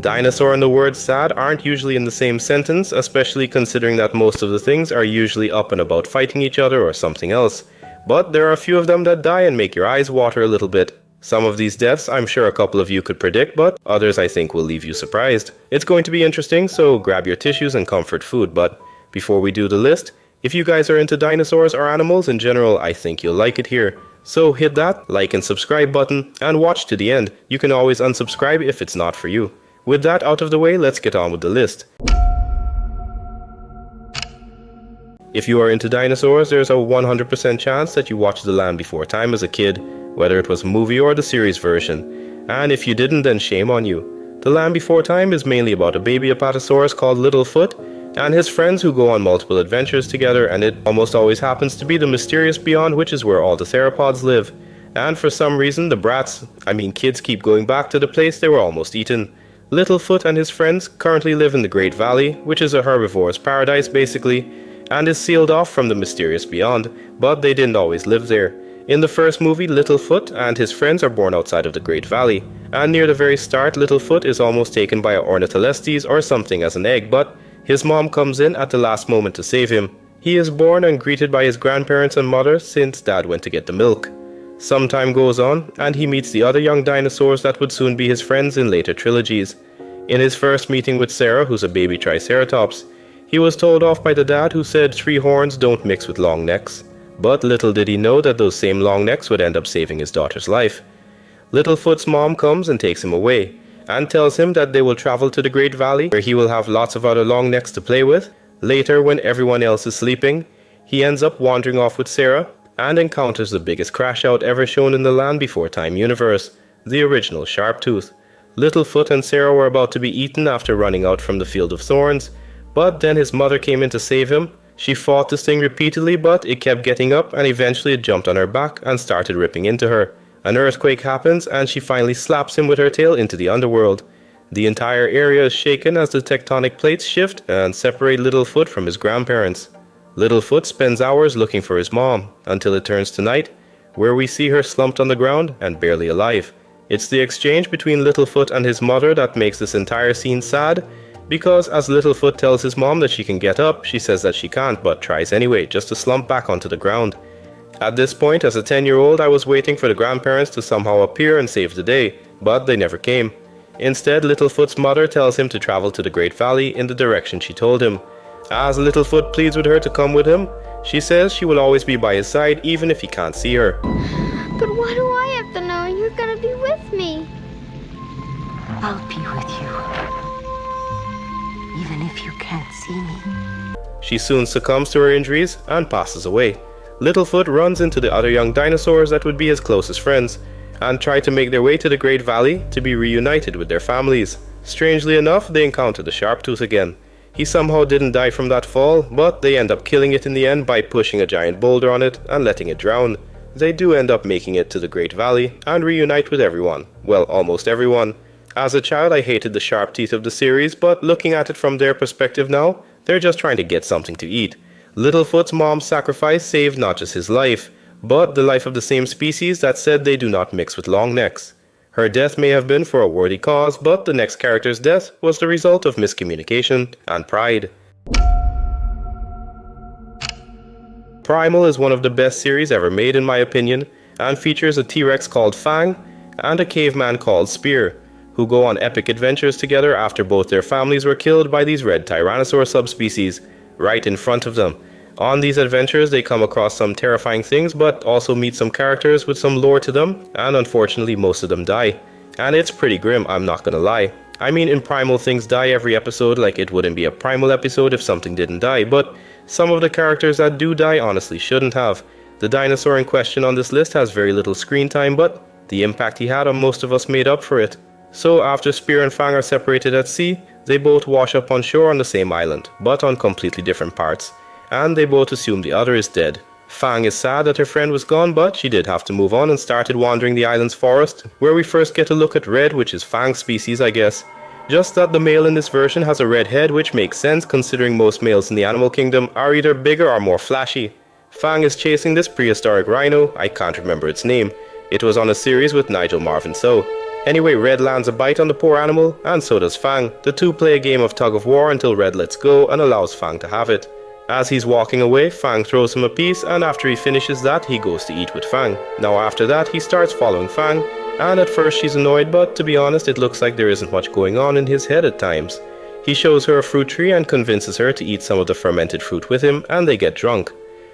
Dinosaur and the word sad aren't usually in the same sentence, especially considering that most of the things are usually up and about fighting each other or something else. But there are a few of them that die and make your eyes water a little bit. Some of these deaths I'm sure a couple of you could predict, but others I think will leave you surprised. It's going to be interesting, so grab your tissues and comfort food, but before we do the list, if you guys are into dinosaurs or animals in general, I think you'll like it here. So hit that like and subscribe button and watch to the end. You can always unsubscribe if it's not for you. With that out of the way, let's get on with the list. If you are into dinosaurs, there's a 100% chance that you watched The Land Before Time as a kid, whether it was a movie or the series version. And if you didn't, then shame on you. The Land Before Time is mainly about a baby apatosaurus called Littlefoot and his friends who go on multiple adventures together, and it almost always happens to be the mysterious beyond, which is where all the theropods live. And for some reason the kids keep going back to the place they were almost eaten. Littlefoot and his friends currently live in the Great Valley, which is a herbivore's paradise basically, and is sealed off from the mysterious beyond, but they didn't always live there. In the first movie, Littlefoot and his friends are born outside of the Great Valley, and near the very start Littlefoot is almost taken by an Ornitholestes or something as an egg, but his mom comes in at the last moment to save him. He is born and greeted by his grandparents and mother since dad went to get the milk. Some time goes on, and he meets the other young dinosaurs that would soon be his friends in later trilogies. In his first meeting with Sarah, who's a baby triceratops, he was told off by the dad who said 3 horns don't mix with long necks. But little did he know that those same long necks would end up saving his daughter's life. Littlefoot's mom comes and takes him away, and tells him that they will travel to the Great Valley, where he will have lots of other long necks to play with. Later, when everyone else is sleeping, he ends up wandering off with Sarah, and encounters the biggest crash out ever shown in the Land Before Time universe, the original Sharptooth. Littlefoot and Sarah were about to be eaten after running out from the Field of Thorns, but then his mother came in to save him. She fought this thing repeatedly, but it kept getting up, and eventually it jumped on her back and started ripping into her. An earthquake happens, and she finally slaps him with her tail into the underworld. The entire area is shaken as the tectonic plates shift and separate Littlefoot from his grandparents. Littlefoot spends hours looking for his mom, until it turns to night, where we see her slumped on the ground and barely alive. It's the exchange between Littlefoot and his mother that makes this entire scene sad, because as Littlefoot tells his mom that she can get up, she says that she can't, but tries anyway, just to slump back onto the ground. At this point, as a 10-year-old, I was waiting for the grandparents to somehow appear and save the day, but they never came. Instead, Littlefoot's mother tells him to travel to the Great Valley in the direction she told him. As Littlefoot pleads with her to come with him, she says she will always be by his side even if he can't see her. But why do I have to know you're gonna be with me? I'll be with you, even if you can't see me. She soon succumbs to her injuries and passes away. Littlefoot runs into the other young dinosaurs that would be his closest friends, and try to make their way to the Great Valley to be reunited with their families. Strangely enough, they encounter the Sharptooth again. He somehow didn't die from that fall, but they end up killing it in the end by pushing a giant boulder on it and letting it drown. They do end up making it to the Great Valley and reunite with everyone. Well, almost everyone. As a child, I hated the sharp teeth of the series, but looking at it from their perspective now, they're just trying to get something to eat. Littlefoot's mom's sacrifice saved not just his life, but the life of the same species that said they do not mix with long necks. Her death may have been for a worthy cause, but the next character's death was the result of miscommunication and pride. Primal is one of the best series ever made in my opinion, and features a T-Rex called Fang and a caveman called Spear, who go on epic adventures together after both their families were killed by these red tyrannosaur subspecies, right in front of them. On these adventures they come across some terrifying things, but also meet some characters with some lore to them, and unfortunately most of them die. And it's pretty grim, I'm not gonna lie. I mean, in Primal things die every episode, like it wouldn't be a Primal episode if something didn't die, but some of the characters that do die honestly shouldn't have. The dinosaur in question on this list has very little screen time, but the impact he had on most of us made up for it. So after Spear and Fang are separated at sea, they both wash up on shore on the same island, but on completely different parts, and they both assume the other is dead. Fang is sad that her friend was gone, but she did have to move on and started wandering the island's forest, where we first get a look at Red, which is Fang's species I guess. Just that the male in this version has a red head, which makes sense considering most males in the animal kingdom are either bigger or more flashy. Fang is chasing this prehistoric rhino, I can't remember its name. It was on a series with Nigel Marvin So. Anyway, Red lands a bite on the poor animal, and so does Fang. The two play a game of tug of war until Red lets go and allows Fang to have it. As he's walking away, Fang throws him a piece, and after he finishes that, he goes to eat with Fang. Now after that, he starts following Fang, and at first she's annoyed, but to be honest, it looks like there isn't much going on in his head at times. He shows her a fruit tree and convinces her to eat some of the fermented fruit with him, and they get drunk.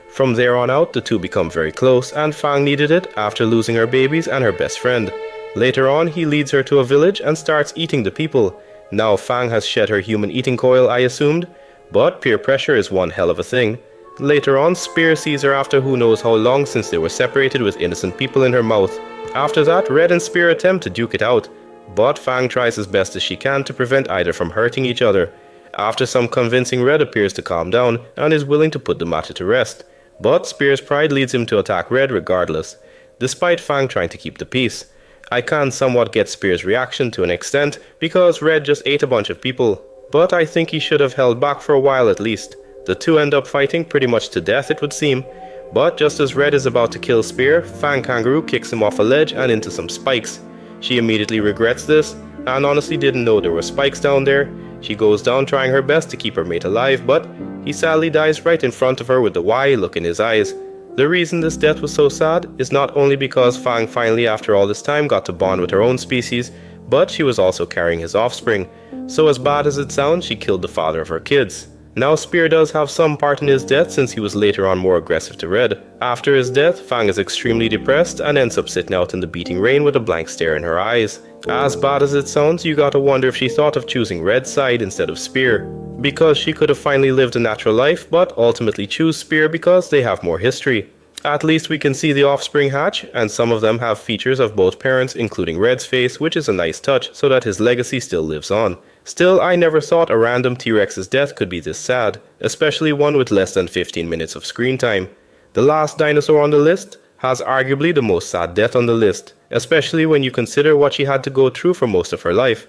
From there on out, the two become very close, and Fang needed it after losing her babies and her best friend. Later on, he leads her to a village and starts eating the people. Now Fang has shed her human eating coil, I assumed, but peer pressure is one hell of a thing. Later on, Spear sees her after who knows how long since they were separated with innocent people in her mouth. After that, Red and Spear attempt to duke it out, but Fang tries as best as she can to prevent either from hurting each other. After some convincing, Red appears to calm down and is willing to put the matter to rest, but Spear's pride leads him to attack Red regardless, despite Fang trying to keep the peace. I can somewhat get Spear's reaction to an extent because Red just ate a bunch of people, but I think he should have held back for a while at least. The two end up fighting pretty much to death, it would seem, but just as Red is about to kill Spear, Fang Kangaroo kicks him off a ledge and into some spikes. She immediately regrets this and honestly didn't know there were spikes down there. She goes down trying her best to keep her mate alive, but he sadly dies right in front of her with the Y look in his eyes. The reason this death was so sad is not only because Fang finally after all this time got to bond with her own species, but she was also carrying his offspring. So as bad as it sounds, she killed the father of her kids. Now Spear does have some part in his death since he was later on more aggressive to Red. After his death, Fang is extremely depressed and ends up sitting out in the beating rain with a blank stare in her eyes. As bad as it sounds, you gotta wonder if she thought of choosing Red's side instead of Spear, because she could have finally lived a natural life, but ultimately choose Spear because they have more history. At least we can see the offspring hatch, and some of them have features of both parents, including Red's face, which is a nice touch so that his legacy still lives on. Still, I never thought a random T-Rex's death could be this sad, especially one with less than 15 minutes of screen time. The last dinosaur on the list has arguably the most sad death on the list, especially when you consider what she had to go through for most of her life.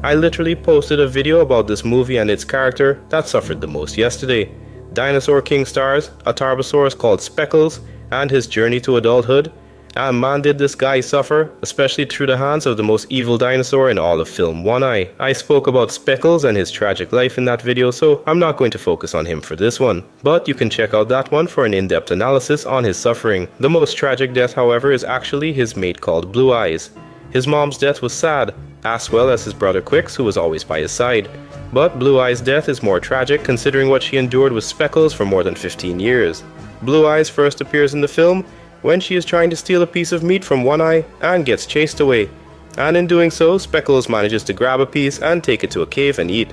I literally posted a video about this movie and its character that suffered the most yesterday. Dinosaur King stars a Tarbosaurus called Speckles and his journey to adulthood, and man did this guy suffer, especially through the hands of the most evil dinosaur in all of film, One Eye. I spoke about Speckles and his tragic life in that video, so I'm not going to focus on him for this one, but you can check out that one for an in-depth analysis on his suffering. The most tragic death, however, is actually his mate called Blue Eyes. His mom's death was sad, as well as his brother Quix, who was always by his side. But Blue Eye's death is more tragic considering what she endured with Speckles for more than 15 years. Blue Eyes first appears in the film when she is trying to steal a piece of meat from One Eye and gets chased away. And in doing so, Speckles manages to grab a piece and take it to a cave and eat.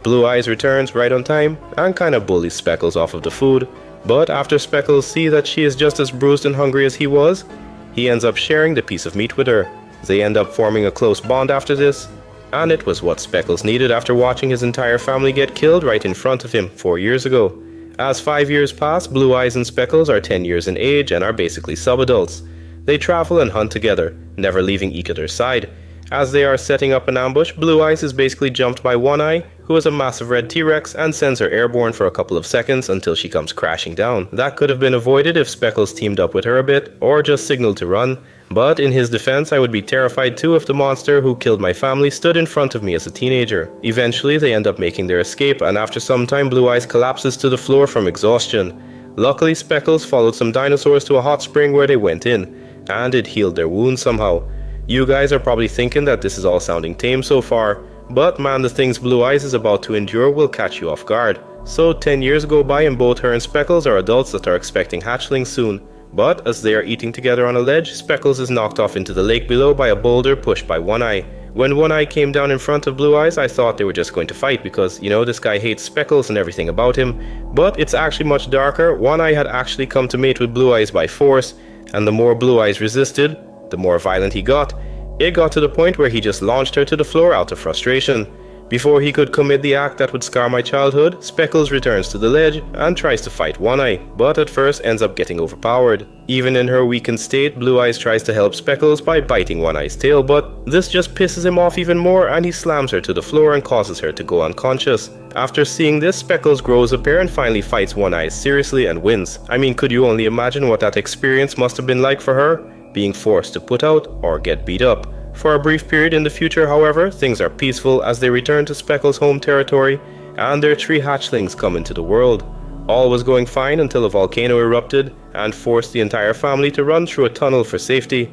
Blue Eyes returns right on time and kinda bullies Speckles off of the food, but after Speckles sees that she is just as bruised and hungry as he was, he ends up sharing the piece of meat with her. They end up forming a close bond after this, and it was what Speckles needed after watching his entire family get killed right in front of him 4 years ago. As 5 years pass, Blue Eyes and Speckles are 10 years in age and are basically sub-adults. They travel and hunt together, never leaving each other's side. As they are setting up an ambush, Blue Eyes is basically jumped by One Eye, who is a massive red T-Rex, and sends her airborne for a couple of seconds until she comes crashing down. That could have been avoided if Speckles teamed up with her a bit, or just signaled to run. But in his defense, I would be terrified too if the monster who killed my family stood in front of me as a teenager. Eventually, they end up making their escape, and after some time, Blue Eyes collapses to the floor from exhaustion. Luckily, Speckles followed some dinosaurs to a hot spring where they went in, and it healed their wounds somehow. You guys are probably thinking that this is all sounding tame so far, but man, the things Blue Eyes is about to endure will catch you off guard. So 10 years go by and both her and Speckles are adults that are expecting hatchlings soon. But as they are eating together on a ledge, Speckles is knocked off into the lake below by a boulder pushed by One Eye. When One Eye came down in front of Blue Eyes, I thought they were just going to fight because, you know, this guy hates Speckles and everything about him. But it's actually much darker. One Eye had actually come to mate with Blue Eyes by force, and the more Blue Eyes resisted, the more violent he got. It got to the point where he just launched her to the floor out of frustration. Before he could commit the act that would scar my childhood, Speckles returns to the ledge and tries to fight One Eye, but at first ends up getting overpowered. Even in her weakened state, Blue Eyes tries to help Speckles by biting One Eye's tail, but this just pisses him off even more and he slams her to the floor and causes her to go unconscious. After seeing this, Speckles grows a pair and finally fights One Eye seriously and wins. I mean, could you only imagine what that experience must have been like for her? Being forced to put out or get beat up. For a brief period in the future, however, things are peaceful as they return to Speckles' home territory and their 3 hatchlings come into the world. All was going fine until a volcano erupted and forced the entire family to run through a tunnel for safety.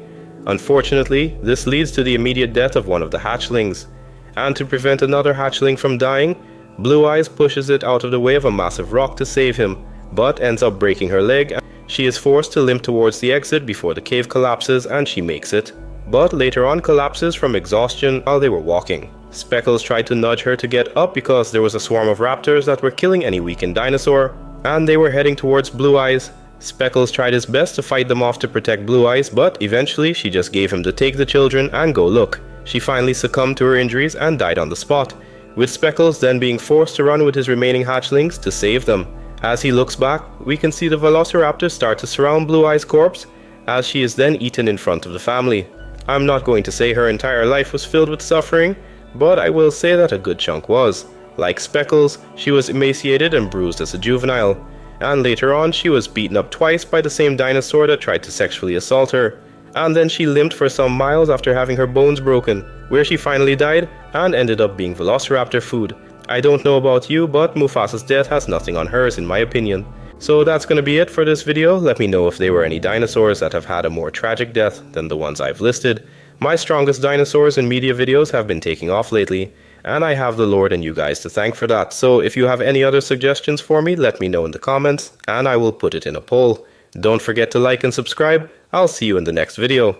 Unfortunately, this leads to the immediate death of one of the hatchlings. And to prevent another hatchling from dying, Blue Eyes pushes it out of the way of a massive rock to save him, but ends up breaking her leg. She is forced to limp towards the exit before the cave collapses and she makes it, but later on collapses from exhaustion while they were walking. Speckles tried to nudge her to get up because there was a swarm of raptors that were killing any weakened dinosaur, and they were heading towards Blue Eyes. Speckles tried his best to fight them off to protect Blue Eyes, but eventually she just gave him to take the children and go look. She finally succumbed to her injuries and died on the spot, with Speckles then being forced to run with his remaining hatchlings to save them. As he looks back, we can see the velociraptors start to surround Blue Eyes' corpse, as she is then eaten in front of the family. I'm not going to say her entire life was filled with suffering, but I will say that a good chunk was. Like Speckles, she was emaciated and bruised as a juvenile, and later on she was beaten up twice by the same dinosaur that tried to sexually assault her, and then she limped for some miles after having her bones broken, where she finally died and ended up being velociraptor food. I don't know about you, but Mufasa's death has nothing on hers in my opinion. So that's gonna be it for this video. Let me know if there were any dinosaurs that have had a more tragic death than the ones I've listed. My strongest dinosaurs in media videos have been taking off lately, and I have the Lord and you guys to thank for that. So if you have any other suggestions for me, let me know in the comments, and I will put it in a poll. Don't forget to like and subscribe. I'll see you in the next video.